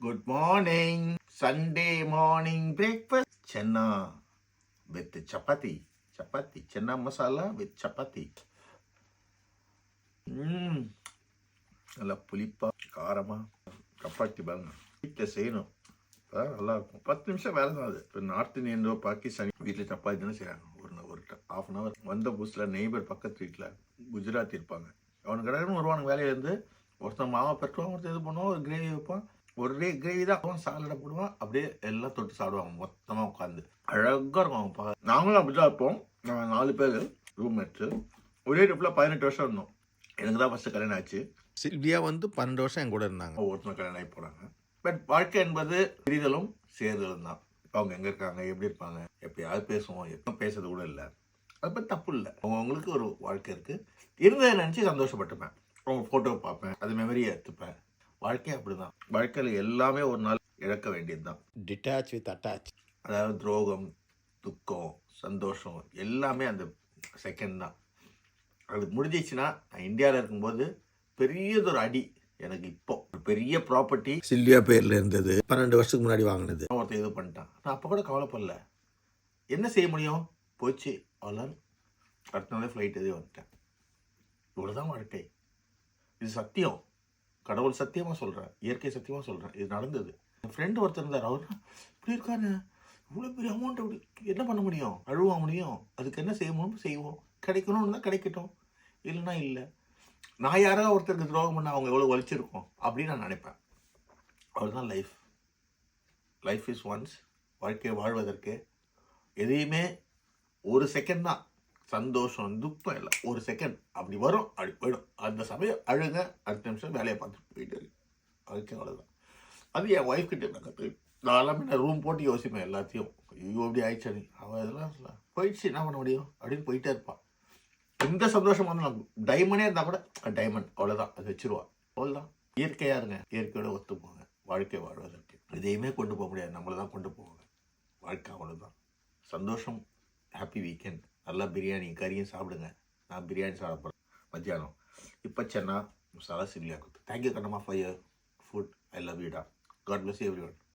Good morning. Sunday morning breakfast. Chana with chapati. Chapati. Chana masala with chapati. நல்லா புளிப்பா காரமா சப்பாத்தி பாருங்க வீட்டில் செய்யணும் நல்லா இருக்கும். 10 நிமிஷம் வேலை தான் அது. இப்போ நார்த் இந்தியன்டோ பாகிஸ்தானி வீட்டில் சப்பாத்தி தானே செய்கிறாங்க. ஒரு ஹாஃப் அன் ஹவர் வந்த புதுசில் நெய்பர் பக்கத்து வீட்டில் குஜராத்தி இருப்பாங்க. அவனுக்கு கடற்கன்னு வருவானுங்க வேலையிலேருந்து. ஒருத்தன் மாவை பெற்றுவான், ஒருத்தர் இது பண்ணுவான், ஒரு கிரேவி வைப்பான். ஒரே கிரேவி தான் அவன் சாலடை போடுவான். அப்படியே எல்லாம் தொட்டு சாப்பிடுவாங்க மொத்தமாக உட்காந்து. அழகாக இருக்கும் அவங்க பார்க்க. நாங்களும் அப்படி தான் இருப்போம். நாங்கள் 4 பேர் ரூம்மேட்ஸு. ஒரே ட்ரிப்பில் 18 வருஷம் இருந்தோம். எனக்கு தான் ஃபஸ்ட்டு கல்யாணம் ஆச்சு. சில்வியா 12 வருஷம் என் கூட இருந்தாங்க. ஒவ்வொருத்தரும் கல்யாணம் ஆகி போனாங்க. பட் வாழ்க்கை என்பது பிரிதலும் சேர்தலும் தான். அவங்க எங்கே இருக்காங்க, எப்படி இருப்பாங்க, எப்பயாவது பேசுவோம், எப்போ பேசுறது கூட இல்லை. அதை பற்றி தப்பு இல்லை. அவங்களுக்கு ஒரு வாழ்க்கை இருக்குது. இருந்ததை நினச்சி சந்தோஷப்பட்டுப்பேன். அவங்க ஃபோட்டோ பார்ப்பேன், அது மெமரியை எடுத்துப்பேன். வாழ்க்கை அப்படி தான். வாழ்க்கையில் எல்லாமே ஒரு நாள் இழக்க வேண்டியது தான். Detach with attach. அதாவது துரோகம், துக்கம், சந்தோஷம் எல்லாமே அந்த செகண்ட் தான். அது முடிஞ்சிச்சுன்னா நான் இந்தியாவில் இருக்கும்போது பெரியதொரு அடி எனக்கு. இப்போ ஒரு பெரிய ப்ராப்பர்ட்டி சில்வியா பேர்ல இருந்தது. 12 வருஷத்துக்கு முன்னாடி வாங்கினது. ஒருத்தர் இது பண்ணிட்டான். நான் அப்போ கூட கவலைப்படல. என்ன செய்ய முடியும், போச்சு அவ்வளோ. அடுத்த நாளே ஃப்ளைட் எதே வந்துட்டேன். இவ்வளோதான் வாழ்க்கை. இது சத்தியம். கடவுள் சத்தியமாக சொல்கிறேன், இயற்கை சத்தியமாக சொல்கிறேன். இது நடந்தது. என் ஃப்ரெண்டு ஒருத்தர் இருந்தார். அவர் இப்படி இருக்காரு, இவ்வளோ பெரிய அமௌண்ட் அப்படி என்ன பண்ண முடியும், அழுவ முடியும். அதுக்கு என்ன செய்யணும் செய்வோம். கிடைக்கணும்னு தான் கிடைக்கட்டும், இல்லைன்னா இல்லை. நான் யாராவது ஒருத்தருக்கு துரோகம் பண்ண அவங்க எவ்வளோ வலிச்சிருக்கோம் அப்படின்னு நான் நினைப்பேன். அவ்வளோதான் லைஃப். Life is once. வாழ்க்கையை வாழ்வதற்கு எதையுமே ஒரு செகண்ட் தான். சந்தோஷம், துக்கம் இல்லை, ஒரு செகண்ட் அப்படி வரும், அப்படி போயிடும். அந்த சமயம் அழுங்க, அடுத்த நிமிஷம் வேலையை பார்த்துட்டு போயிட்டு இருக்கு. அதுக்கு அவ்வளோதான். அது என் ஒய்ஃப் கிட்டே நான் கற்று. நான் எல்லாமே ரூம் போட்டு யோசிப்பேன் எல்லாத்தையும். ஐயோ அப்படி ஆயிடுச்சு, அவன் இதெல்லாம் போயிடுச்சு, என்ன பண்ண முடியும் அப்படின்னு போயிட்டே இருப்பான். எந்த சந்தோஷம் வந்தாலும் டைமண்டே இருந்தால் கூட டைமண்ட் அவ்வளோதான், அது வச்சிருவா. அவ்வளோதான். இயற்கையாக இருங்க, இயற்கையோட ஒத்து போங்க. வாழ்க்கை வாழ்வதற்கு இதையுமே கொண்டு போக முடியாது, நம்மளை தான் கொண்டு போவாங்க. வாழ்க்கை அவ்வளோதான். சந்தோஷம். Happy weekend. நல்லா பிரியாணி கறியும் சாப்பிடுங்க. நான் பிரியாணி சாப்பிட போகிறேன் மத்தியானம். இப்போ சென்னா மசாலா சில்லியா கொடுத்து. Thank you Kannamma for your food. I love you டா. God bless every one.